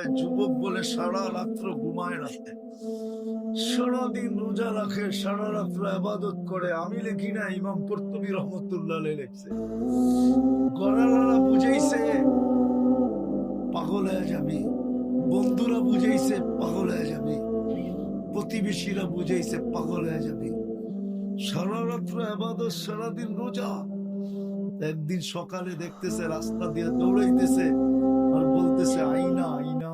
কয় যুবক বলে সারা রাত্র ঘুমায় রাতে, সারাদিন রোজা রাখে, সারা রাত্র ইবাদত করে। আমি লিখি না, ইমাম কুরতুবী রহমতুল্লাহ আলাইহি লিখছে। গড়ালারা বুঝাইছে পাগল হয়ে যাবি, বন্ধুরা বুঝাইছে পাগল হয়ে যাবি, প্রতিবেশীরা বুঝাইছে পাগল হয়ে যাবি। সারা রাত্র ইবাদত, সারাদিন রোজা। একদিন সকালে দেখতেছে রাস্তা দিয়ে দৌড়াইতেছে আর বলতেছে আইনা আইনা,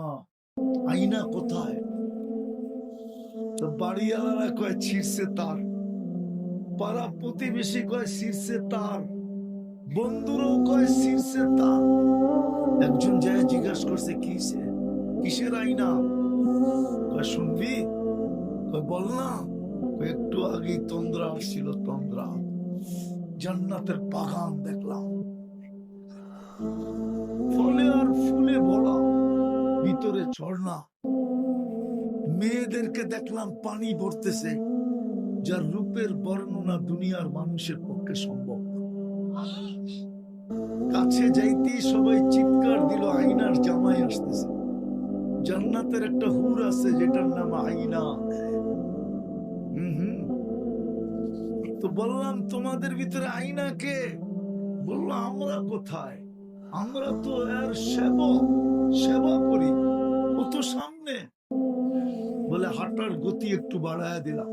আইনা কোথায়? তো বাড়িওয়ালারা কয় ছিঁড়ছে তার, পাড়া প্রতিবেশী কয় ছিঁড়ছে তার, বন্ধুরাও কয় ছিঁড়ছে তার। একজন যায় জিজ্ঞাসা করছে কিসের আইনা? কয় শুনবি? কয় বল না। একটু আগে তন্দ্রা আসছিল, তন্দ্রা, জান্নাতের বাগান দেখলাম, ফলে আর ফুলে ভরা, ভিতরে ঝর্ণা, মেয়েদেরকে দেখলাম পানি ভরতেছে, যার রূপের বর্ণনা দুনিয়ার মানুষের পক্ষে সম্ভব না। কাছে যাইতেই সবাই চিৎকার দিল, আইনার জামাই আসতেছে। জান্নাতের একটা হুর আছে যেটার নাম আইনা। তো বললাম তোমাদের ভিতরে আইনা কে? বললো আমরা কোথায়, আমরা তো এর সেবা করি, ও তো সামনে। বলে হাঁটার গতি একটু বাড়ায় দিলাম,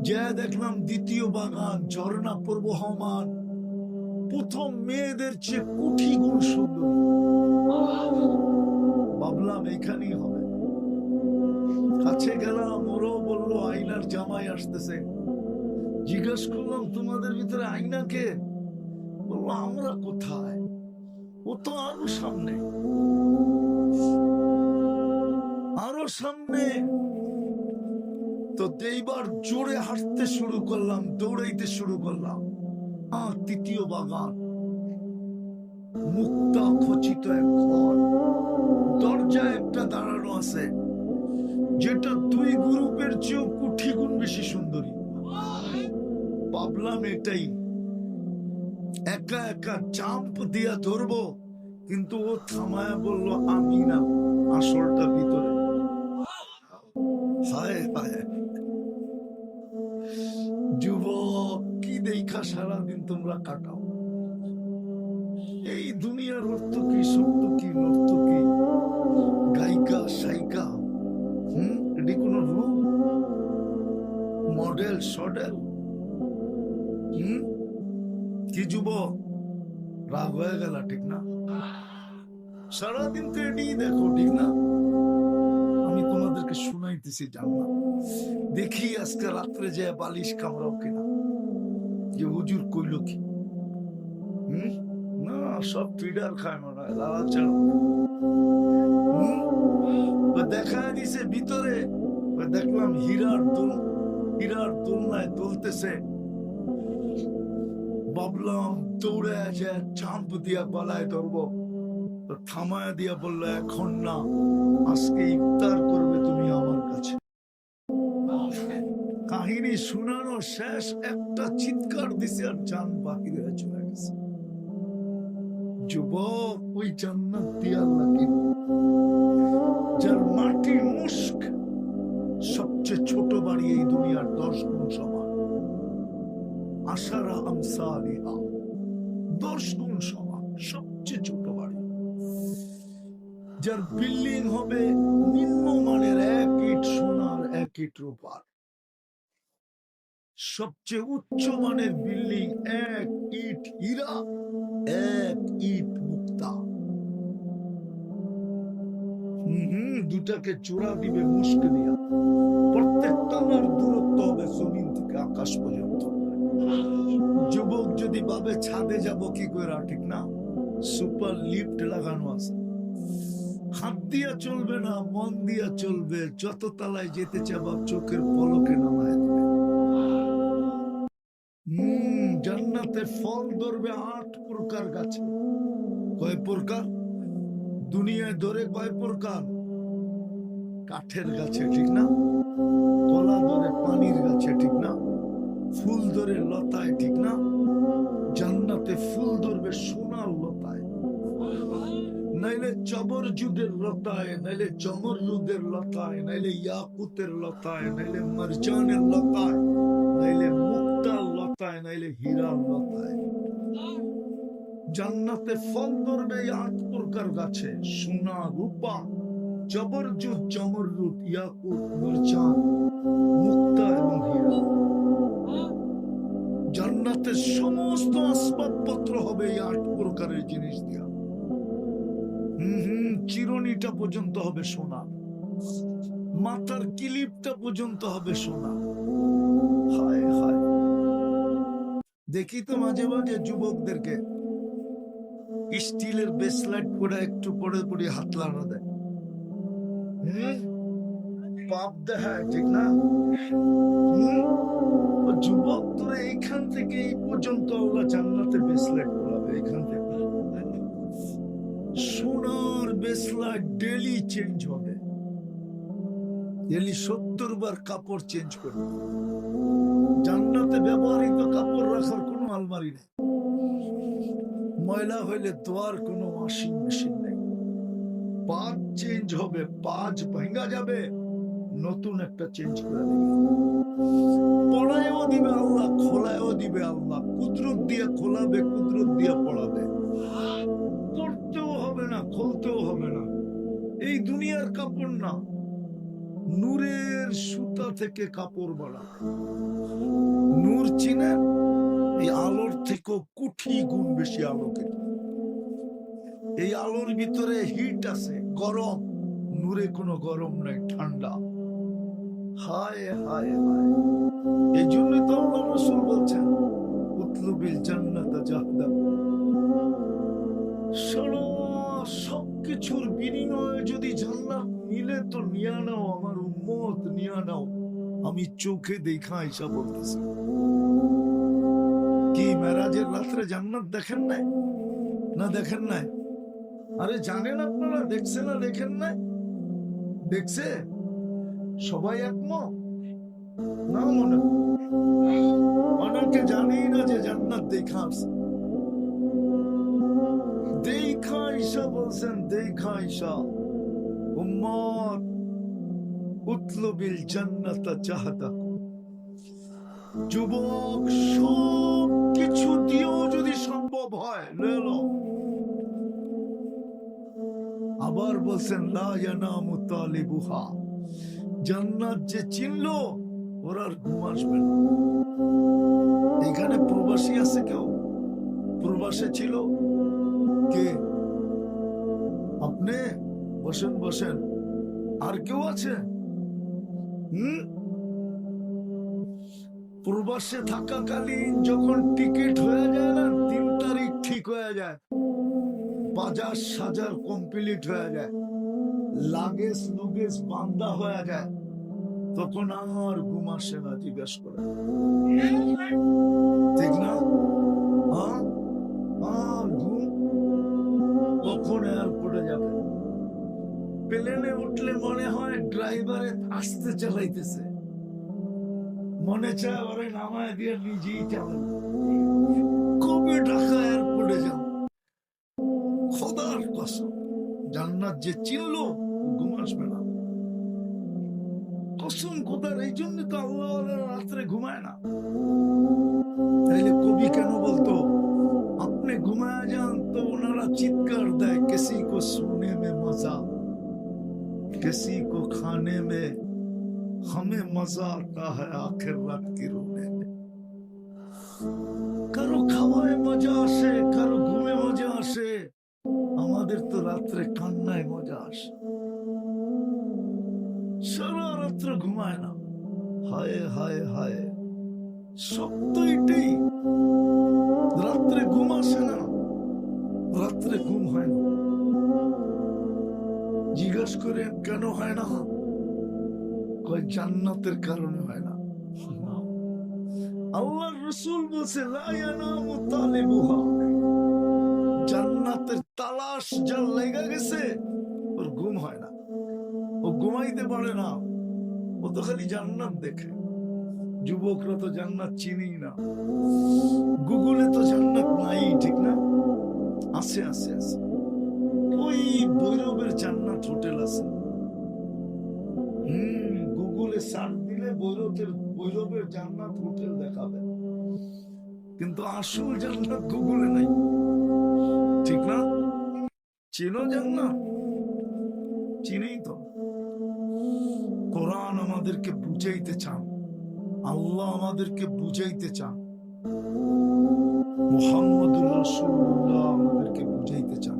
যা দেখলাম দ্বিতীয় বাগান, ঝর্ণা প্রবহমান, প্রথম মেয়েদের চেয়ে কোটি গুণ সুন্দর। ভাবলাম এখানেই হবে। কাছে গেলাম, ওরাও বললো আইনার জামাই আসতেছে। জিজ্ঞাসা করলাম তোমাদের ভিতরে আইনা কে? বললো আমরা কোথায়, ও তো আরো সামনে, আরো সামনে। তো এইবার জোরে হাঁটতে শুরু করলাম, দৌড়াইতে শুরু করলাম। তৃতীয় বাগান, মুক্তা খচিত এক ঘর, দরজায় একটা দাঁড়ানো আছে যেটা দুই গ্রুপের চেয়েও কোটি গুণ বেশি সুন্দরী। ভাবলাম এটাই। একা একা জাম্প দিয়া ধরবো, কিন্তু ও থামায় বললো আমি না, আসলটা ভিতরে। হায় হায়, যুবক কি দেখা সারাদিন তোমরা কাটাও? এই দুনিয়ার অর্থ কি, সত্য কি, নর্ত কি, গায়িকা সাইকা, এটি কোন রূপ, মডেল সডেল? কি যুবক রাগ হয়ে গেল? ঠিক না, সারাদিন তো এটি দেখো, ঠিক না? আমি তোমাদেরকে শুনাইতেছি জান্নাত। দেখি আজকে রাত্রে যে বালিশ কামড়াও কিনা, যে হুজুর কইল কি। না, সব ফিডার খায় মনে হয়, লালা চাল দেখা দিছে ভিতরে। দেখলাম হীরার দোলনায় দোলতেছে। ভাবলাম দৌড়ে যায় চাম্প দিয়া গলায় ধরবো, থামায় দিয়া বললো এখন না, আজকে ইফতার করবে তুমি আমার কাছে। কাহিনী শুনানো শেষ, একটা চিৎকার দিছে আর জান বাহির হয়ে চলে গেছে। যুবক, ওই জান্নাত দিয়ে আল্লাহ যার মাটি মুস্ক, সবচেয়ে ছোট বাড়ি এই দুনিয়ার 10 গুণ সমান, আশারা আমসালিহা, 10 গুণ সমান, সবচেয়ে ছোট বাড়ি। যার বিল্ডিং হবে নিম্নমানের 1 ইট সোনার 1 ইট রূপার, সবচেয়ে উচ্চ মানের বিল্ডিং 1 ইট হীরা 1 ইট মুক্তা। দুটাকে জোড়া দিবে মুস্ক দিয়া, প্রত্যেক তলার দূরত্ব হবে জমিন থেকে আকাশ পর্যন্ত। যুবক যদি ভাবে ছাদে যাব কি করে, ঠিক না, সুপার লিফট লাগানো আছে, হাত দিয়া চলবে না, মন দিয়া চলবে। যত তলায় যেতে চাবা চোখের পলকে নামায় দেবে। জান্নাতে ফল ধরবে 8 প্রকার গাছে। কয় প্রকার? দুনিয়ায় ধরে কয় প্রকার? কাঠের গাছে, ঠিক না, কলা ধরে পানির গাছে, ঠিক না, ফুল ধরে লতায়, ঠিক না। জান্নাতে ফুল ধরবে সোনার লতায়, নাইলে জবরজুদের লতায়, নাইলে জমরুদের লতায়, নাইলে ইয়াকুতের লতায়, নাইলে মারজানের লতায়, নাইলে মুক্তার লতায়, নাইলে হীরার লতায়। জান্নাতে ফল ধরবে এই ৮ প্রকার গাছে, সোনা, রূপা, জবরজুদ, জমরুদ, ইয়াকুত, মারজান, মুক্তা এবং হীরা। জান্নাতের সমস্ত আসবাবপত্র হবে এই ৮ প্রকারের জিনিস দিয়া। চিরুনিটা পর্যন্ত হবে সোনা, মাথার কিলিপটা পর্যন্ত হবে সোনা। হায় হায়, দেখি তো মাঝে মাঝে যুবকদেরকে স্টিলের ব্রেসলেট করে একটু পরে পরে হাত লাগানো দেয়, পাপ দেখায়, ঠিক না? যুবক তোরা এইখান থেকে এই পর্যন্ত আল্লাহ জান্নাতে ব্রেসলেট করাবে। এখান থেকে সোনার ব্রেসলেট ডেলি চেঞ্জ হবে, ডেলি 70 বার কাপড় চেঞ্জ করবে। জান্নাতে ব্যবহৃত কাপড় রাখার কোনো আলমারি নেই, ময়লা হইলে ধোয়ার কোনো ওয়াশিং মেশিন নেই। পাঁচ চেঞ্জ হবে, পাঁচ ভাঙা যাবে, নতুন একটা চেঞ্জ করে দেবে। পড়ায়ও দিবে আল্লাহ, খোলায়ও দিবে আল্লাহ। কুদরত দিয়ে খোলাবে, কুদরত দিয়ে পড়াবে। পড়তেও হবে না, খুলতেও হবে না। এই দুনিয়ার কাপড় না, নূরের সুতা থেকে কাপড় বানাবে। নূর চিনেন? এই আলোর থেকেও কোটি গুণ বেশি আলোকিত। এই আলোর ভিতরে হিট আছে, গরম। নূরে কোনো গরম নাই, ঠান্ডা। হায় হায় হায়, এই জন্য তো আল্লাহ রাসূল বলছেন উতলুবিল জান্নাত জাহদা। সবকিছুর বিনিময়ে যদি জান্নাত মিলে তো নিয়া নাও, আমার উম্মত নিয়া নাও। আমি চোখে দেখা আইসা বলতেছি। কি মেরাজের রাত্রে জান্নাত দেখেন নাই? না দেখেন নাই? আরে জানেন আপনারা, দেখছে না দেখেন নাই? দেখছে সবাই একমত না? মনে অনেকে জানেই না যে জান্নাত দেখা আসছে। দেখা আইসা বলছেন, দেখা আইসা উম্মত উতলুবিল জান্নাত জাহদা। যুবক, সব কিছু দিয়েও যদি সম্ভব হয় লেলো। আবার বলছেন লা ইয়ানামু তালিবুহা, জান্নাত যে চিনলো ওর আর ঘুম আসবে না। এখানে প্রবাসী আছে কেউ? প্রবাসে ছিল কে? আপনি বসেন বসেন। আর কেউ আছে? প্রবাসে থাকাকালীন যখন টিকিট হয়ে যায় না, ৩ তারিখ ঠিক হয়ে যায়, বাজার সাজার কমপ্লিট হয়ে যায়, লাগেজ লুগেজ বান্দা হয়ে যায়, তখন আর ঘুম আসে না। জিজ্ঞেস করে, ঠিক না? ঘুম কখন এয়ারপোর্টে যাবে? প্লেনে উঠলে মনে হয় ড্রাইভারে আস্তে চালাইতেছে, মনে চায় ওরে নামায় দিয়ে নিজেই চালাবে। কবে ঢাকা এয়ারপোর্টে যাব? খোদার কসম, জান্নাত যে চিনলো ঘুম আসবে না। কসম খোদার। এই জন্য তো আল্লাহ রাত্রে ঘুমায় না। তাইলে কবি কেন বলতো আপনি ঘুমায় যান তো ওনারা চিৎকার দেয়, কিসি কো সোনে মে মজা, किसी को खाने में हमें मजा आता है आखिर रात की रोने में। কারো খাওয়ায় মজা আসে, কারো ঘুমে মজা আসে, আমাদের তো রাত্রে কান্নায় মজা আসে। সারা রাত্র ঘুমায় না। হায় হায় হায়, সত্য এটাই। রাত্রে ঘুম আসে না, রাত্রে ঘুম হয় না। জিজ্ঞাসা করে কেন হয় না? কয় জান্নাতের কারণে হয় না। আল্লাহর রাসূল বলছে লা ইয়ানামু তালিবুহা, জান্নাতের তালাশ যার লেগে গেছে ওর ঘুম হয় না, ও ঘুমাইতে পারে না, ও তো খালি জান্নাত দেখে। যুবকরা তো জান্নাত চিনি না, গুগলে তো জান্নাত নাই, ঠিক না? আছে আছে আছে, ওই ভৈরবের জান্নাত হোটেল আছে। গুগলে সার্চ দিলে ভৈরবের জান্নাত হোটেল দেখাবে, কিন্তু আসল জান্নাত গুগলে নাই। ঠিক না? চেনো জান্নাত? চিনেই তো। কোরআন আমাদেরকে বুঝাইতে চান, আল্লাহ আমাদেরকে বুঝাইতে চান, মুহাম্মদুর রাসূলুল্লাহ আমাদেরকে বুঝাইতে চান।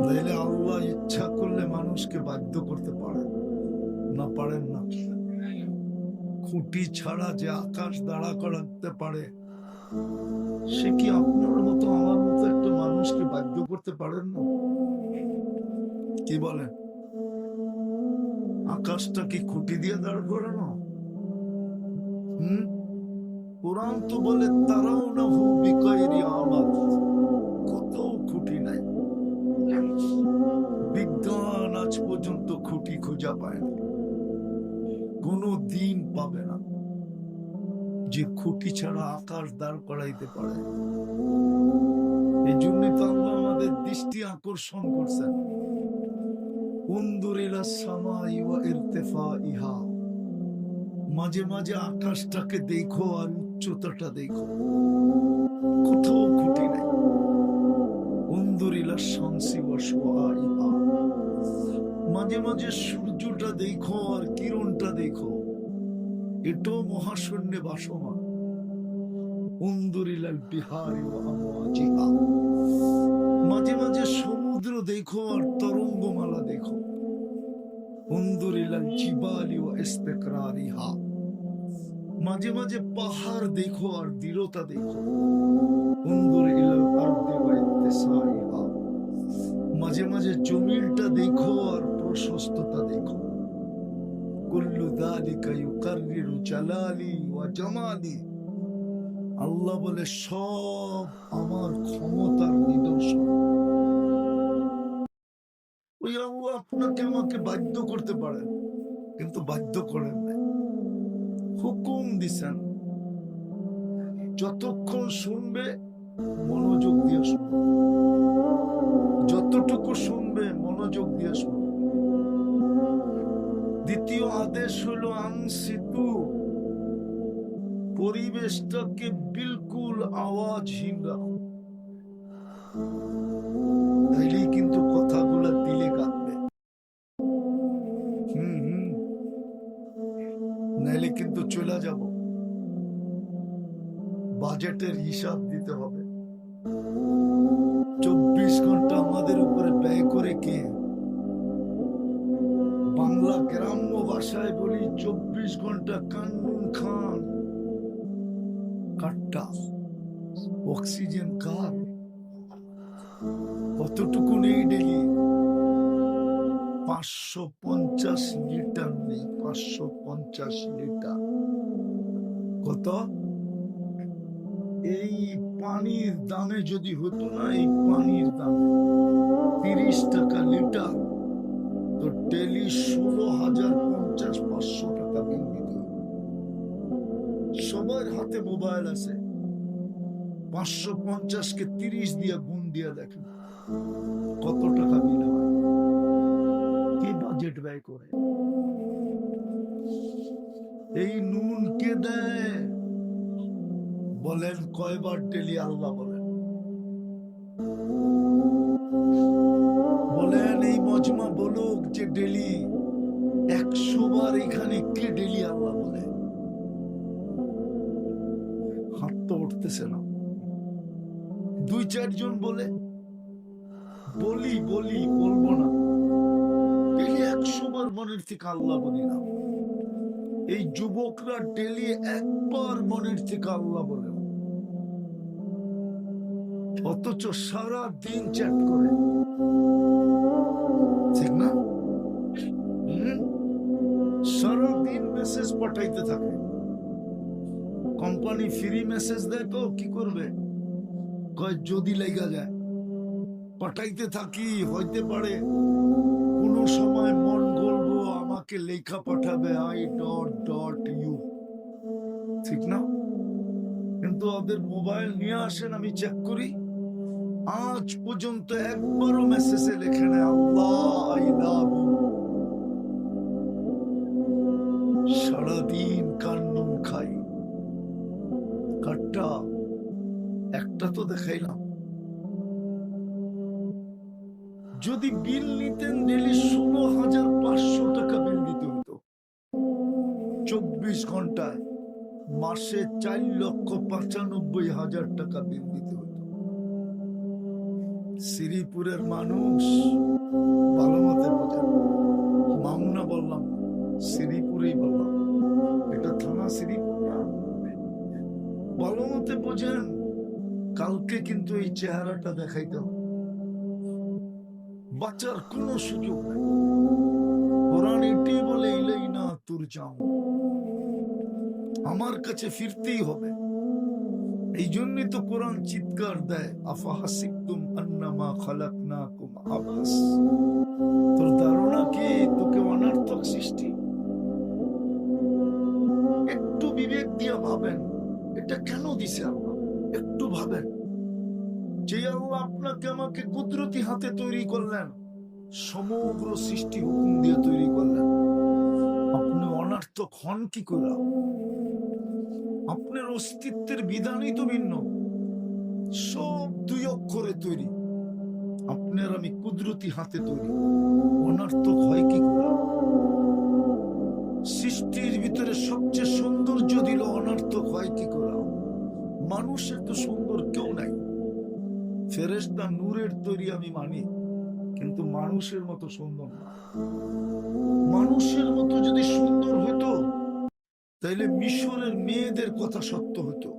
নাইলে আল্লাহ ইচ্ছা করলে মানুষকে বাধ্য করতে পারেন না? পারেন না? খুঁটি ছাড়া যে আকাশ দাঁড়া করাতে পারে, সে কি আপনার মতো আমার মতো একটা মানুষকে বাধ্য করতে পারেন না? কি বলেন? আকাশটা কি খুঁটি দিয়ে দাঁড় করানো? কোরআন তো বলে তারাও না হু বিকাইরি আমাল, কত খুঁটি নাই। বিজ্ঞান আজ পর্যন্ত খুঁটি খোঁজা পায় না, কোনো দিন পাবে না যে খুঁটি ছাড়া আকাশ দাঁড় করাইতে পারে। এই জন্যই তো আল্লাহ আমাদের দৃষ্টি আকর্ষণ করছেন। উনদুর ইলা সামাই ওয়া ইরতিফাইহা, মাঝে মাঝে আকাশটাকে দেখো আর উচ্চতাটা দেখো, কোথাও খুঁটি নাই। উনদুর ইলা শামসি ওয়া শুআইহা, মাঝে মাঝে সূর্যটা দেখো আর কিরণটা দেখো, এটাও মহাশূন্যে ভাসমান। উনদুর ইলাল বিহারি ওয়া আমওয়াজিহা, মাঝে মাঝে সমুদ্র দেখো আর তরঙ্গমালা দেখো। উনদুর ইলাল জিবালি ওয়া ইস্তিকরারিহা, মাঝে মাঝে পাহাড় দেখো আর দৃঢ়তা দেখো। উনদুর ইলাল আরদি ওয়া ইত্তিসাইহা, মাঝে মাঝে জমিনটা দেখো আর প্রশস্ততা দেখো। কুল্লু যালিকা ইউকাররিরু জালালি ওয়া জামালি, আল্লাহ বলে সব আমার ক্ষমতার নিদর্শন। ওই আল্লাহ আপনাকে আমাকে বাধ্য করতে পারেন, কিন্তু বাধ্য করেন না, হুকুম দিছেন। যতক্ষণ শুনবে মনোযোগ দিয়ে শুনবে, যতটুকু শুনবে মনোযোগ দিয়ে শুনবে। দ্বিতীয় আদেশ হলো আনসিতু, পরিবেশটাকে বিলকুল আওয়াজহীন রাখো, তাইলেই কিন্তু কথাগুলা দিলে কাঁদবে। নাইলে কিন্তু চলে যাব, বাজেটের হিসাব দিতে হবে। 24 ঘন্টা আমাদের উপরে ব্যয় করে কে? বাংলা গ্রাম্য ভাষায় বলি 24 ঘন্টা কান্নুন খান কাট্টা। অক্সিজেন কার? কতটুকু নেই ডেলি? 550 লিটার নেই, 550 লিটার। কত? এই পানির দামে যদি হতো না, এই পানির দামে 30 টাকা লিটার, তো ডেলি 16,050-500 টাকা বিল দিতে হবে। সবার হাতে মোবাইল আছে, 550-কে 30 দিয়ে গুণ দিয়ে দেখেন কত টাকা বিল হয়। কি বাজেট ব্যয় করে? এই নুন কে দেয়? বলেন কয়বার ডেলি আল্লাহ বলেন? বলেন এই মজমা বলুক যে ডেলি 100 বার এখানে কে ডেলি আল্লাহ বলে? হাত তো উঠতেছে না। 2-4 জন বলে, বলবো না, ডেলি 100 বার মনের থেকে আল্লাহ বলি না। এই যুবকরা ডেলি একবার মনের থেকে আল্লাহ বলে, অথচ সারা দিন চ্যাট করে। ঠিক না? সারাদিন মেসেজ পাঠাইতে থাকে। কোম্পানি ফ্রি মেসেজ দেয় তো কি করবে? কয় যদি লেগা যায় পাঠাইতে থাকি, হইতে পারে কোন সময় মন গলবো আমাকে লেখা পাঠাবে I.U। ঠিক না? কিন্তু ওদের মোবাইল নিয়ে আসেন, আমি চেক করি, আজ পর্যন্ত একবারও মেসেজে লেখে নেয় আল্লাহ আই লাভ ইউ। সারাদিন কান্নুন খাই, কাটটা একটা তো দেখাইলাম। যদি বিল নিতেন ডেলি 16,500 টাকা বিল দিতে হতো 24 ঘন্টায়, মাসে 4,95,000 টাকা বিল দিতে হতো। শ্রীপুরের মানুষ ভালো মতে বোঝেন, মামনা বললাম, শ্রীপুরেই বললাম, এটা থানা শ্রীপুর না। ভালো মতে বোঝেন, কালকে কিন্তু এই চেহারাটা দেখাইতে হবে, বাঁচার কোন সুযোগ নেই। কোরআন এটাই বলে ইলাইনা তুরজাউন, আমার কাছে ফিরতেই হবে। এই জন্যই তো কোরআন চিৎকার দেয়, আফাহাসিবতুম আন্নামা খালাকনাকুম আবাস। তোর ধারণা কি তোকে অনার্থক সৃষ্টি? একটু বিবেক দিয়ে ভাবেন, এটা কেন দিছে আল্লাহ? একটু ভাবেন, যে আল্লাহ আপনাকে আমাকে কুদরতি হাতে তৈরি করলেন, সমগ্র সৃষ্টি হুকুম দিয়ে তৈরি করলেন, আপনি অনার্থক হন কি করে? আপনার অস্তিত্বের বিধানই তো ভিন্ন, সব 2 অক্ষরে তৈরি, আপনার আমি কুদরতি হাতে তৈরি, অনার্থক হয় কি করে? সৃষ্টির ভিতরে সবচেয়ে সৌন্দর্য দিল, অনার্থক হয় কি করে? মানুষের তো সুন্দর কেউ নাই। ফেরেশতা নূরের তৈরি আমি মানি, কিন্তু মানুষের মতো সুন্দর না। মানুষের মতো যদি সুন্দর হতো তাইলে মিশরের মেয়েদের কথা সত্য হতো।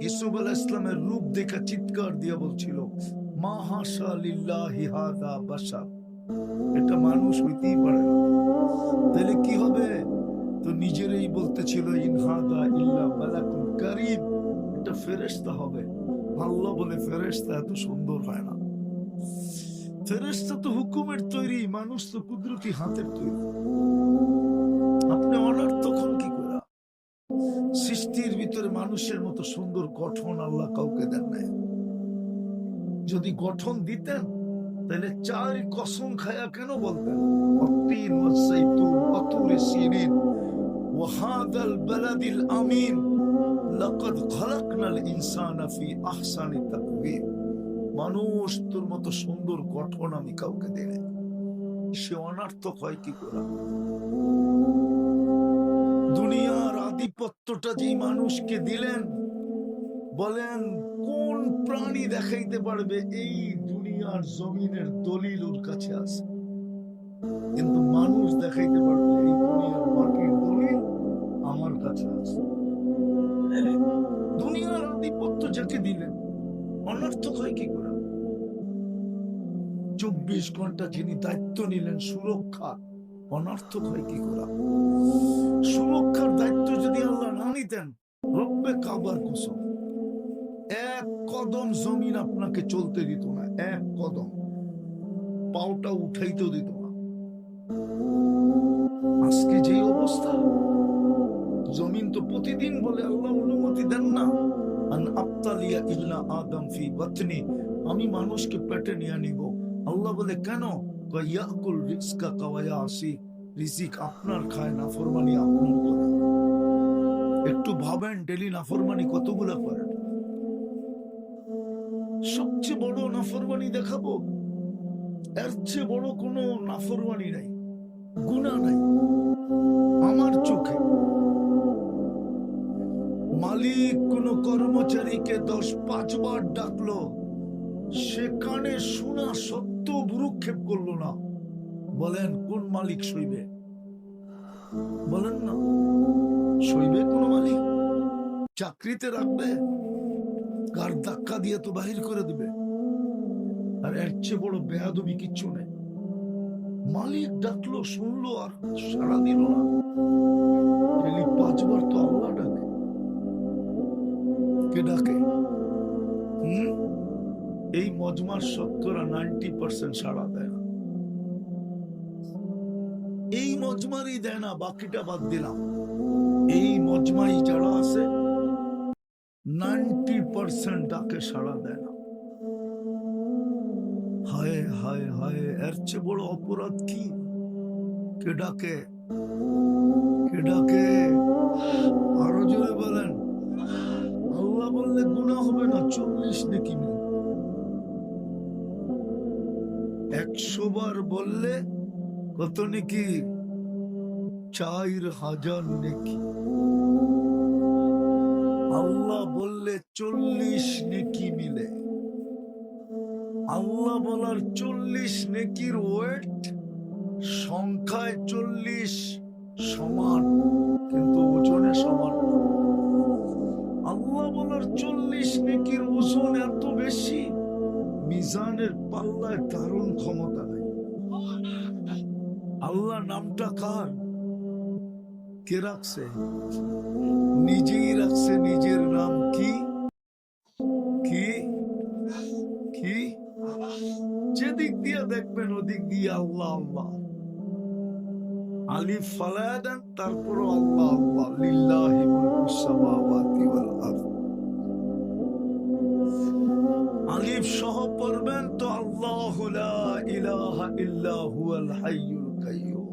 ইউসুফ আলাইহিস সালামের রূপ দেখা চিৎকার দিয়ে বলছিল, মা হাশা লিল্লাহি হাযা বাশার, এটা মানুষ হইতেই পারে না। তাহলে কি হবে? তো নিজেরই বলতেছিল, ইন হাযা ইল্লা মালাকুন কারীম, এটা ফেরেশতা হবে। আল্লাহ বলে ফেরেশতা এত সুন্দর হয় না। ফেরেশতা তো হুকুমের তৈরি, মানুষ তো কুদরতি হাতের তৈরি। আপনি অনার্থক হন কি করে? সৃষ্টির ভিতরে মানুষের মতো সুন্দর গঠন আল্লাহ কাউকে দেন নাই। যদি গঠন দিতেন তাহলে 4 কসম খায়া কেন বলতেন, অত্তিন ওয়াসসাইতুন ওয়াতুরি সিনিন ওয়া হাদাল বালাদিল আমিন লাকাদ খালাকনাল ইনসানা ফি আহসানি তাকওয়িম। মানুষ তোর মতো সুন্দর গঠন আমি কাউকে দেই নাই, সে অনার্থক হয় কি করে? দুনিয়ার আধিপত্যটা যেই মানুষকে দিলেন, বলেন কোন প্রাণী দেখাইতে পারবে এই দুনিয়ার জমিনের দলিল ওর কাছে আছে? কিন্তু মানুষ দেখাইতে পারবে এই দুনিয়ার মাটির দলিল আমার কাছে আছে। দুনিয়ার আধিপত্য যাকে দিলেন, অনর্থক হয় কি করে? 24 ঘন্টা যিনি দায়িত্ব নিলেন সুরক্ষা, অনর্থক হয় কি করে? সুরক্ষার দায়িত্ব যদি আল্লাহ না নিতেন, রব্বে কাবার কসম, 1 কদম জমিন আপনাকে চলতে দিত না, 1 কদম পাওটা উঠাইতেও দিত না। আজকে যে অবস্থা, জমিন তো প্রতিদিন বলে আল্লাহ অনুমতি দেন না, আন আবতালিয়া ইবনা আদম ফি বাতনি, আমি মানুষকে পেটে নিয়ে নিব। আল্লাহ বলে কেন? ইয়াকুল রিজকা কাওয়া আসি, রিজিক আপনার খায়, নাফরমানি আপনার করে। একটু ভাবেন, ডেলি নাফরমানি কতগুলা করেন? সবচেয়ে বড় নাফরমানি দেখাবো, এর চেয়ে বড় কোনো নাফরমানি নাই, গুনাহ নাই আমার চোখে। মালিক কোন কর্মচারীকে 10-5 বার ডাকলো, সেখানে শোনা সত্য ভ্রুক্ষেপ করলো না। বলেন কোন মালিক সইবে? বলেন না, সইবে কোন মালিক? চাকরিতে রাখবে, কার ধাক্কা দিয়ে তো বাহির করে দিবে। আর এর চেয়ে বড় বেয়াদবি কিচ্ছু নেই। মালিক ডাকলো, শুনলো, আর সাড়া দিল না। 5 বার তো আল্লাহ ডাকে। কে ডাকে? এই মজমার 90% সাড়া দেয় না। এই মজমারই দেয় না, বাকিটা বাদ দিলাম। এই মজমাই যারা আছে 90% ডাকে সাড়া দেয় না। হায় হায়, এর চেয়ে বড় অপরাধ কি? কে ডাকে? কে ডাকে? আরো জোরে বলেন। আল্লাহ বললে গুনাহ হবে না, 40 নেকি মিলে। 100 বার বললে কত নেকি? 4000 নেকি। আল্লাহ বললে 40 নেকি মিলে। আল্লাহ বলার 40 নেকির ওয়েট সংখ্যায় 40 সমান, কিন্তু ওজনে সমান না। আল্লাহ বলার 40 নেকির ওজন এত বেশি, মিজানের পাল্লায় দারুণ ক্ষমতা নেই। আল্লাহ নামটা কার? কে রাখছে? নিজেই রাখছে নিজের নাম। কি কি কি? যেদিক দিয়ে দেখবেন ওদিক দিয়ে আল্লাহ আল্লাহ। আলিফ ফালায়া দেন, তারপরও আল্লাহ আল্লাহ। লিল্লাহি মুলকুস সামাওয়াতি ওয়াল আরদ। আলিফ সহ পড়বেন তো আল্লাহু লা ইলাহা ইল্লা হুয়াল হাইয়ুল কাইয়্যুম।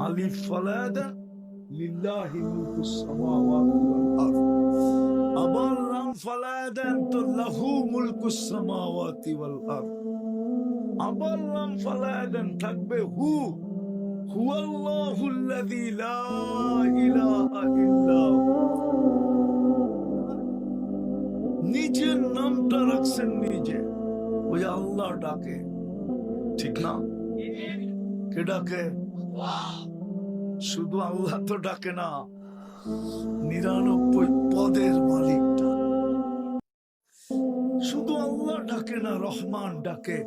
আলিফ ফালায়া দেন, লিল্লাহি মুলকুস সামাওয়াতি ওয়াল আরদ। আবার লাম ফালায়া দেন তো লাহু মুলকুস সামাওয়াতি ওয়াল আরদ। আবার লাম ফালায়া দেন, থাকবে হু। হুয়াল্লাহুল্লাযী লা ইলাহা ইল্লা হু। নিজের নামটা রাখছেন নিজে। ওই আল্লাহ ডাকে, ঠিক না? কে ডাকে? শুধু আল্লাহ তো ডাকে না, 99 পদের মালিকটা। শুধু আল্লাহ ডাকে না, রহমান ডাকে,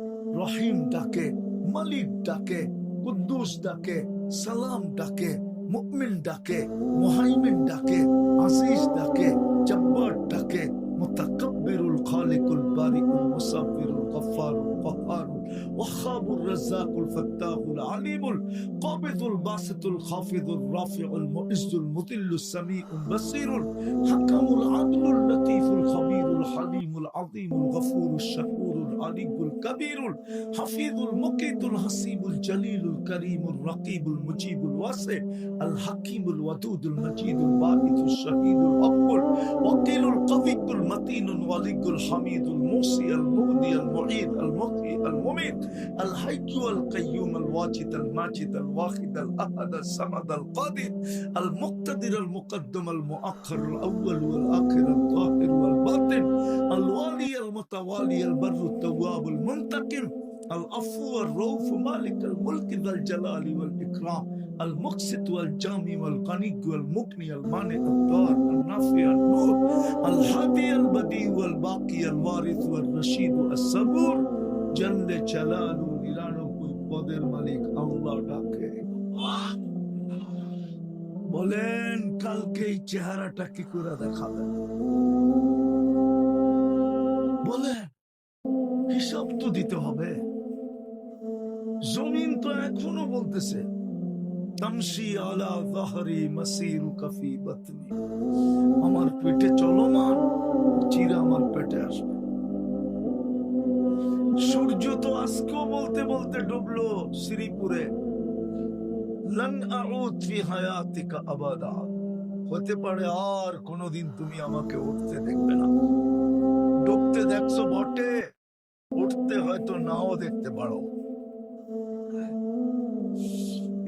রহিম ডাকে, মালিক ডাকে, কুদ্দুস ডাকে, সালাম ডাকে, মুমিন ডাকে, মুহাইমিন ডাকে, আজিজ ডাকে, জব্বার ডাকে, মুতাকাব্বিরুল খালিকুল বারিকুল মুসাব্বিরুল গফফারুল কহ্হারুল ওয়াহ্হাবুর রাজ্জাকুল ফাত্তাহুল আলিমুল কাবিদুল বাসিতুল খাফিদুল রাফিউল মুইজ্জুল মুদিল্লুস সামিউল বাসীরুল হাকামুল আদলুল লতীফুল খবীরুল হালিমুল আযীমুল গফুরুশ শাকুরুল আলিয়ুল কবীরুল হাফিজুল মুকিতুল হাসিবুল জলিলুল করিমুল রাকিবুল মুজিবুল ওয়াসি আল হাকিমুল ওয়াদুদুল মজিদুল বাঈথুশ শাহীদুল আব্বুল ওয়াকিলুল কবিয়ুল মতিনুল ওয়ালিয়ুল হামিদুল মুসি আল মুদি আল মুঈদ আল মুহয়ি আল মুমীত আল হাইয়্যু আল কাইয়্যুম আল ওয়াজিদ আল মাজিদ আল ওয়াহিদ আল আহাদ আল সামাদ আল কাদির আল মুক্তাদির আল মুকদ্দম আল মুআখ্খার আল আউয়াল ওয়াল আখির আল যাহির ওয়াল বাতিন আল ওয়ালি আল মুতাওয়ালি আল বাররু তাওয়াব আল মুনতাকিম العفو والرؤوف مالك الملك ذا الجلال والإكرام المقسط والجامع والغني والمغني المانع الضار النافع النور الهادي البديع والباقي الوارث والرشيد الصبور جل جلاله 99 পদের মালিক আল্লাহ ডাকে। বলেন কালকে এই চেহারাটা কি করে দেখাবেন? বলেন, হিসাব তো দিতে হবে। জমিন তো এখনো বলতেছে তামশি আলা যাহরি মাসিরুকা ফি বাতনি, আমার পেটে চলমান, চিরা আমার পেটে আসবে। সূর্য তো আজকেও বলতে বলতে ডুবলো শ্রীপুরে, লান আউদ ফি হায়াতিকা আবাদা, হতে পারে আর কোনোদিন তুমি আমাকে উঠতে দেখবে না। ডুবতে দেখছো বটে, উঠতে হয়তো নাও দেখতে পারো।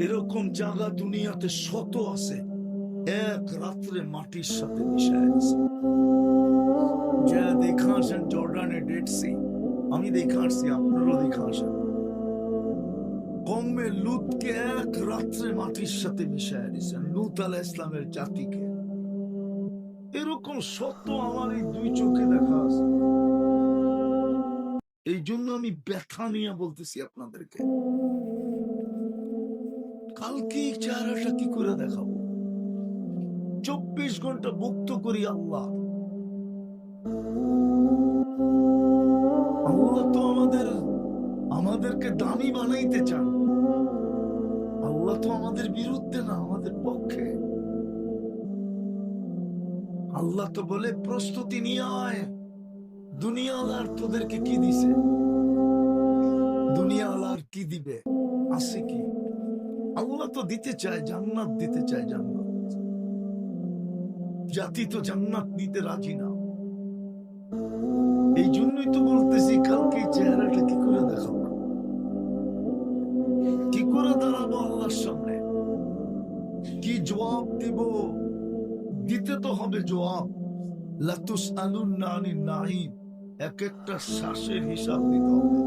এরকম জায়গা দুনিয়াতে শত আছে, এক রাত্রে মাটির সাথে মিশায় গেছে। যা দেখা আসেন জর্ডানে ডেড সি, আমি দেখা আসছি, আপনারও দেখা আসেন। কমে লুতকে এক রাত্রে মাটির সাথে মিশায় দিয়েছেন, লুত আলাইহিস ইসলামের জাতিকে। এরকম সত্য আমার এই 2 চোখে দেখা আছে। এই জন্য আমি ব্যথা নিয়ে বলতেছি আপনাদেরকে, কালকে চেহারাটা কি করে দেখাবো? 24 ঘন্টা ভক্ত করি আল্লাহ। আল্লাহ তো আমাদেরকে দামি বানাইতে চান। আল্লাহ তো আমাদের বিরুদ্ধে না, আমাদের পক্ষে। আল্লাহ তো বলে প্রস্তুতি নিয়ে আয়। দুনিয়াদার তোদেরকে কি দিছে? দুনিয়া আল্লাহ আর কি দিবে? আছে কি? আল্লাহ তো দিতে চায় জান্নাত, দিতে চায় জান্নাত। জাতি তো জান্নাত নিতে রাজি না। এই জন্যই তো বলতেছি কালকে এই চেহারাটা কি করে দেখাবো, কি করে দাঁড়াবো আল্লাহর সামনে, কি জবাব দিব? দিতে তো হবে জবাব। লাতুসআলুন্না আনিন নাঈম, এক একটা শ্বাসের হিসাব দিতে হবে।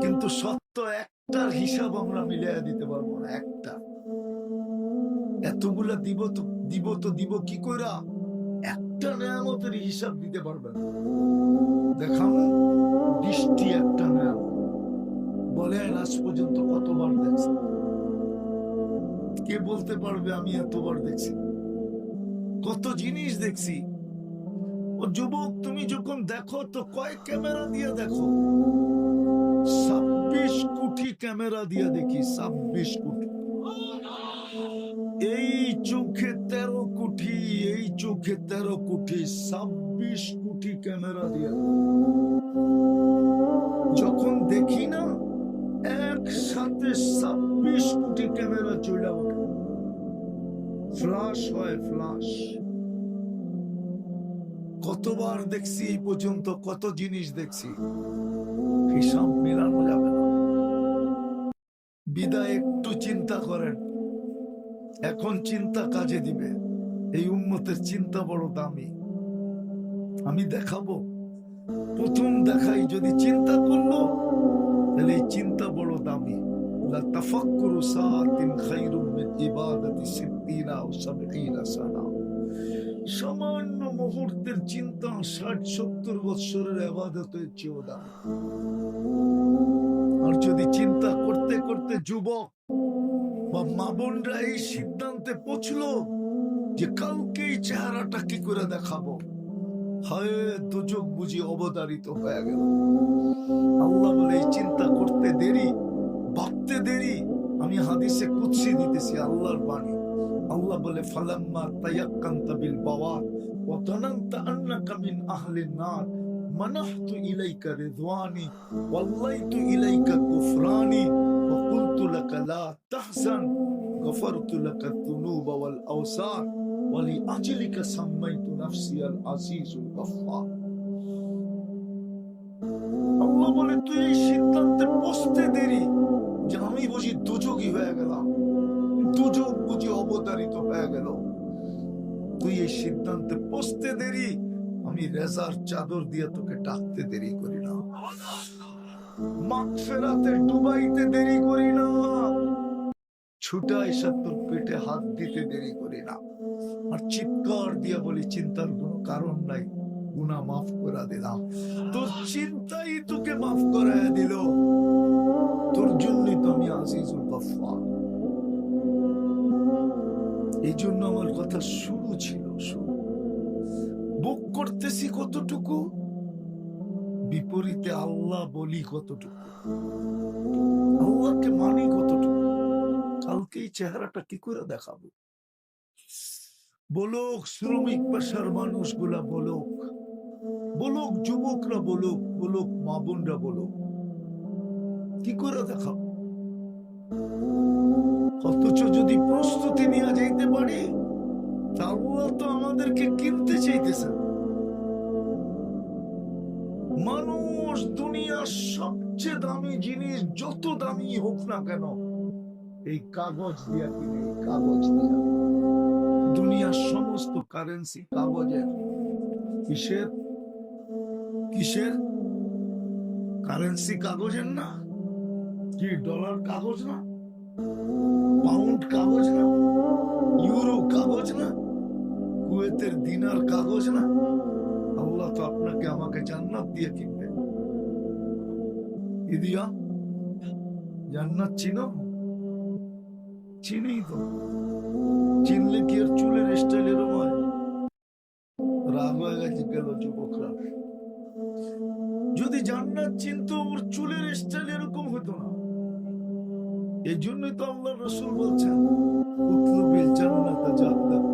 কিন্তু সত্য একটার হিসাব আমরা মিলিয়ে দিতে পারবো না। একটা, এতগুলা দিব কি কইরা? একটা নেয়ামতের হিসাব দিতে পারবে না। দেখাম বৃষ্টি একটা নেয়ামত, বলেন আজ পর্যন্ত কতবার দেখছি? কে বলতে পারবে আমি এতবার দেখছি? কত জিনিস দেখছি। ও যুবক, তুমি যখন দেখো তো কয় ক্যামেরা দিয়ে দেখো? 26 কোটি ক্যামেরা দিয়ে দেখি। 26 কোটি। এই চোখে 13 কোটি, এই চোখে 13 কোটি, 26 কোটি ক্যামেরা দিয়ে যখন দেখি না, একসাথে 26 কোটি ক্যামেরা চলে ওঠে, ফ্লাশ হয়, ফ্লাশ। কতবার দেখছি এই পর্যন্ত, কত জিনিস দেখছি, হিসাব মিলানো যাবে না। বিদায় একটু চিন্তা করেন, এখন চিন্তা কাজে দিবে। এই উম্মতের চিন্তা বড় দামি। আমি দেখাবো, প্রথম দেখাই যদি চিন্তা করলো, তাহলে এই চিন্তা বড় দামি। লা তাফাক্কুরু সাআতিন খায়রুম মিন ইবাদাতি 60 আও 70 সানা। সামান্য মুহূর্তের চিন্তা 60-70 বছরের ইবাদতের চেয়েও দামি। আর যদি চিন্তা করতে করতে যুবক বা মা বোনরা এই সিদ্ধান্তে পৌঁছলো যে কালকে এই চেহারাটা কি করে দেখাবো, হায় দুজক বুঝি অবতারিত হয়ে গেল। আল্লাহ বলে এই চিন্তা করতে দেরি, ভাবতে দেরি। আমি হাদিসে কুদসি দিতেছি, আল্লাহর বাণী। আল্লাহ বলে ফালাম্মা তায়াক্কানতা বিল বাওয়াত ওয়া তানান্তা আন্নাকা মিন আহলিন নার মানাহতু ইলাইকা রিদওয়ানি ওয়াল্লাইতু ইলাইকা গুফরানি ওয়া কুলতু লাকা লা তাহজান গফারতু লাকা যুনুবা ওয়াল আওসার ওয়া লিআজলিকা সাম্মাইতু নাফসি আল আজিজুল গফফার। আল্লাহ বলে তুই এই সিদ্ধান্তে পৌঁছতে দেরি যে আমি বুঝি দুযোগী হয়ে গেলাম, দুযোগ বুঝি অবতারিত হয়ে গেল। তুই এই সিদ্ধান্তে পৌঁছতে দেরি, আমি রেজার চাদর দিয়ে তোকে ডাকতে দেরি করি না, মাগফিরাতে ডুবাইতে দেরি করি না, ছুটা এসে তোর পেটে হাত দিতে দেরি করি না। আর চিৎকার দিয়ে বলি চিন্তার কোনো কারণ নাই, গুনাহ মাফ করে দিলাম। তোর চিন্তাই তোকে মাফ করায় দিল, তোর জন্যই তো আমি আজিজুল গফফার। এই জন্য আমার কথা শুরু ছিল, শুরু বুক করতেছি কতটুকু, বিপরীতে আল্লাহ বলি কতটুকু, আল্লাহকে মানি কতটুকু। কালকে এই চেহারাটা কি করে দেখাবো? বলুক শ্রমিক পেশার মানুষগুলা, বলুক, বলুক যুবকরা, বলুক, বলুক মা বোনরা, বলুক, কি করে দেখাবো? অথচ যদি প্রস্তুতি নিয়ে যাইতে পারি, তা আল্লাহ তো আমাদেরকে কিনতে চাইতেছেন। মানুষ দুনিয়ার সবচেয়ে দামি জিনিস যত দামি হোক না কেন, এই কাগজ দিয়া কিনে, এই কাগজ দিয়া। দুনিয়ার সমস্ত কারেন্সি কাগজের। কিসের? কিসের কারেন্সি? কাগজের না? কি ডলার কাগজ না? পাউন্ড কাগজ না? ইউরো কাগজ না? কুয়েতের দিনার কাগজ না? আল্লাহ তো আপনাকে আমাকে জান্নাত দিয়ে কিনবে। কি দিয়া? জান্নাত চিনো? চিনি তো। চিনলে কি আর চুলের স্টাইল এরকম হয়? রাগ হয়ে গেছে গেল যুবকরা। যদি জান্নাত চিনতো, ওর চুলের স্টাইল এরকম হতো না। এই জন্যই তো আল্লাহ রাসূল বলছেন উতলুবিল জান্নাতা জান্নাত।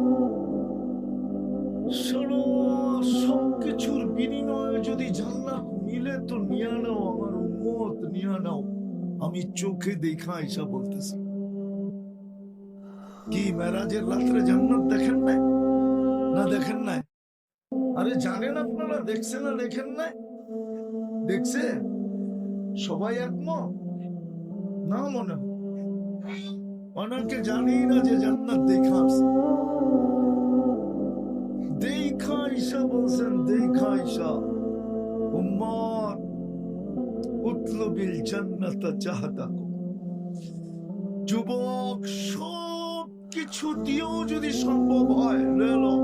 সবকিছুর বিনিময়ে যদি জান্নাত মিলে তো নিয়ে নাও আমার উম্মত নিয়ে নাও, আমি চোখে দেখা আইসা বলতেছি। কি মেরাজের রাত্রে জান্নাত দেখেন নাই? না দেখেন নাই? আরে জানেন আপনারা, দেখছেন না দেখেন নাই? দেখছে সবাই একমত না? মনে হয় অনেকে জানি না যে জান্নাত দেখা আসছে। দেখা আইসা বলছেন, দেখা আইসা উম্মত উতলুবিল জান্নাত চাহতাকুম। যুবক, সব কিছু দিয়েও যদি সম্ভব হয় লেলো।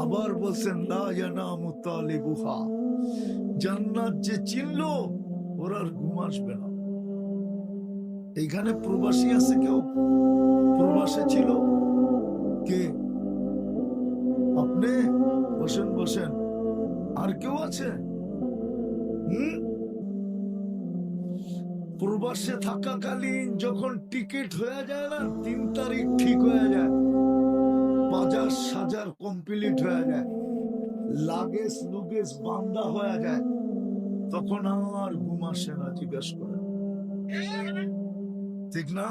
আবার বলছেন লা ইয়ানামু তালিবুহা, জান্নাত যে চিনলো ওর আর ঘুম আসবে না। এইখানে প্রবাসী আছে কেউ? প্রবাসে ছিল কে? আপনি বসেন বসেন। আর কেউ আছে? প্রবাসে থাকাকালীন যখন টিকিট হয়ে যায় না, 3 তারিখ ঠিক হয়ে যায়, বাজার সাজার কমপ্লিট হয়ে যায়, লাগেজ লুগেজ বান্ধা হয়ে যায়, তখন আর ঘুম আসে না। জিজ্ঞেস করে, ঠিক না?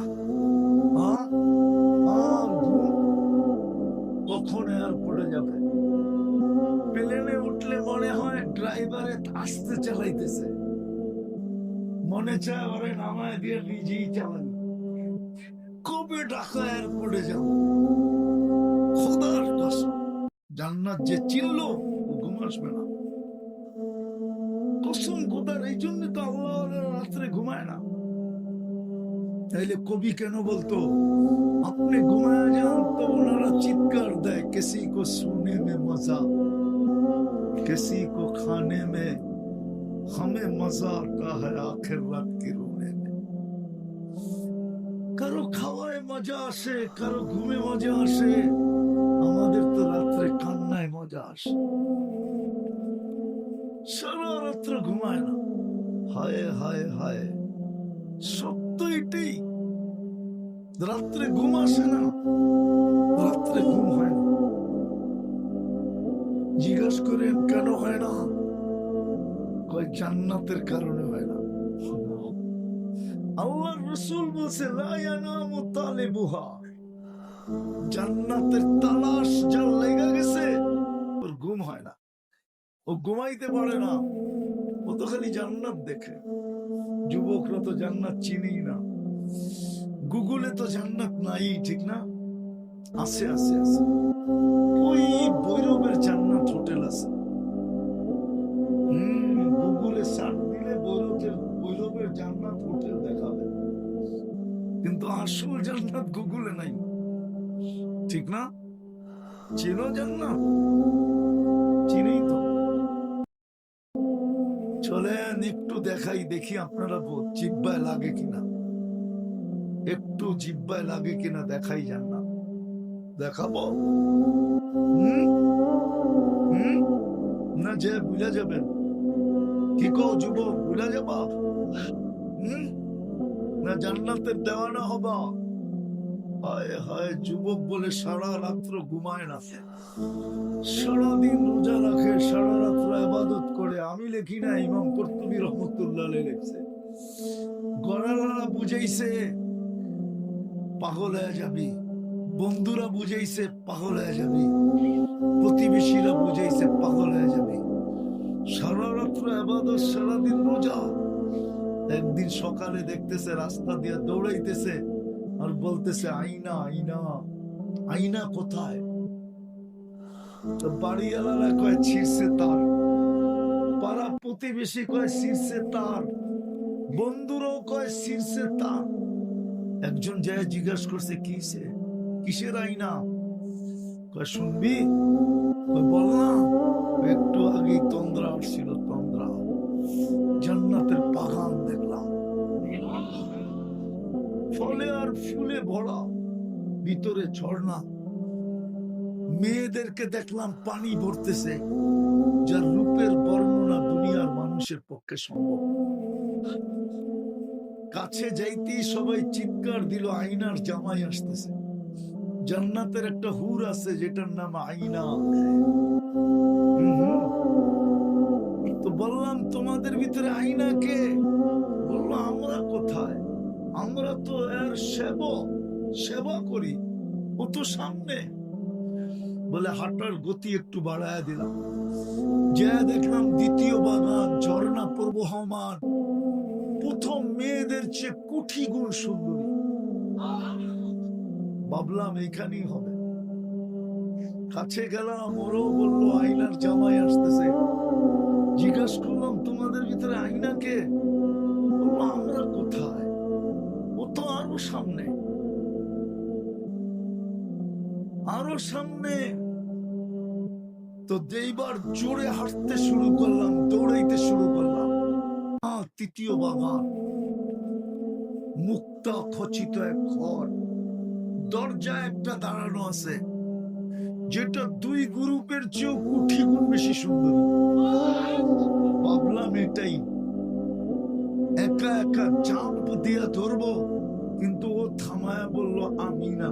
ঘুম কখন এয়ারপোর্টে যাবে? প্লেনে উঠলে মনে হয় ড্রাইভারে আস্তে চালাইতেছে, মনে চায় ওরে নামায় দিয়ে নিজেই চালান। কবে ঢাকা এয়ারপোর্টে যাব? খোদার কসম, জান্নাত যে চিনলো ও ঘুম আসবে না। কসম খোদার। এই জন্য তো আল্লাহ রাত্রে ঘুমায় না। তাইলে কবি কেন বলতো আপনি ঘুমায় যান তো ওনারা চিৎকার দেয়, কিসি কো সোনে মে মজা, किसी को खाने में हमें मजा आता है आखिर रात की रोने में। কারো খাওয়ায় মজা আসে, কারো ঘুমে মজা আসে, আমাদের তো রাত্রে কান্নায় মজা আসে। সারা রাত্র ঘুমায় না। হায় হায় হায়, সত্য এটাই। রাত্রে ঘুম আসে না, রাত্রে ঘুম হয় না। জিজ্ঞাসা করেন কেন হয় না? কয় জান্নাতের কারণে হয় না। আল্লাহর রাসূল বলছে লা ইয়ানামু তালিবুহা, জান্নাতের তালাশ যার লেগে গেছে ওর ঘুম হয় না, ও ঘুমাইতে পারে না, ও তো খালি জান্নাত দেখে। যুবকরা তো জান্নাত চিনেই না। গুগলে তো জান্নাত নাই, ঠিক না? আছে আছে আছে। ওই ভৈরবের জান্নাত হোটেল আছে। গুগলে সার্চ দিলে ভৈরবের জান্নাত হোটেল দেখাবে, কিন্তু আসল জান্নাত গুগলে নাই, ঠিক না? চিনো জান্নাত? চিনেই তো। চলেন একটু দেখাই, দেখি আপনারা জিব্বায় লাগে কিনা, একটু জিব্বায় লাগে কিনা দেখাই। জান্নাত দেখাবো? না যে বুঝা যাবেন? কি কো যুবক, বুঝা যাবা? না জান্নাতের দেওয়ানা হবা? হায় হায়, যুবক বলে সারা রাত্র ঘুমায় না, সারাদিন রোজা রাখে, সারা রাত্র ইবাদত করে। আমি লিখি না, ইমাম কুরতুবী রহমাতুল্লাহ আলাইহি লিখছে। গড়ালারা বুঝাইছে পাগল হয়ে যাবি, বন্ধুরা বুঝাইছে পাগল হয়ে যাবি, প্রতিবেশীরা বুঝাইছে পাগল হয়ে যাবি। সারা রাত্র ইবাদত, সারাদিন রোজা। একদিন সকালে দেখতেছে রাস্তা দিয়ে দৌড়াইতেছে আর বলতেছে আইনা আইনা, আইনা কোথায়? তো বাড়িওয়ালারা কয় ছিঁড়ছে তার, পাড়া প্রতিবেশী কয় ছিঁড়ছে তার, বন্ধুরাও কয় ছিঁড়ছে তার। একজন যায় জিজ্ঞাসা করছে কিসে, কিসের আইনা? কয় শুনবি? বল না। একটু আগে তন্দ্রা আসছিল, তন্দ্রা, জান্নাতের বাগান দেখলাম, ফলে আর ফুলে ভরা, ভিতরে ঝর্ণা, মেয়েদেরকে দেখলাম পানি ভরতেছে, যার রূপের বর্ণনা দুনিয়ার মানুষের পক্ষে সম্ভব। কাছে যাইতেই সবাই চিৎকার দিল, আইনার জামাই আসতেছে। জান্নাতের একটা হুর আছে যেটার নাম আইনা। তো বললাম তোমাদের ভিতরে আইনা কে? বললো আমরা কোথায়, আমরা তো এর সেবা করি, ও তো সামনে। বলে হাঁটার গতি একটু বাড়ায় দিলাম, যা দেখলাম দ্বিতীয় বাগান, ঝর্ণা প্রবহমান, প্রথম মেয়েদের চেয়ে কোটি গুণ সুন্দরী। ভাবলাম এখানেই হবে। কাছে গেলাম, ওরও বললো আইনার জামাই আসতেছে। জিজ্ঞাসা করলাম তোমাদের ভিতরে আইনা কে? বললো আমরা কোথায়, ও তো আরো সামনে, আরো সামনে। তো এইবার জোরে হাঁটতে শুরু করলাম, দৌড়াইতে শুরু করলাম। তৃতীয় বাগান, মুক্তা খচিত এক ঘর, দরজা একটা দাঁড়ানো আছে, যেটা দুই গ্রুপের চেয়েও কোটি গুণ বেশি সুন্দরী। ভাবলাম এটাই, একা একা জাম্প দিয়া ধরবো, কিন্তু ও থামায়া বলল আমি না,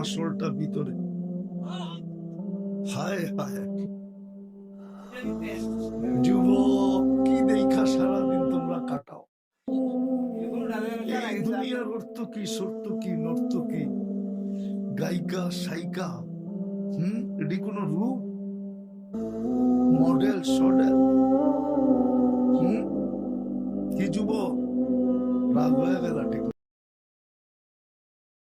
আসলটা ভিতরে। হায় হায়, যুবক কি দেখা সারাদিন তোমরা কাটাও? এই দুনিয়ার অর্থ কি, সত্য কি, নর্ত কি, গায়িকা সাইকা, এটি কোন রূপ, মডেল সডেল? কি যুবক, রাগ হয়ে গেল?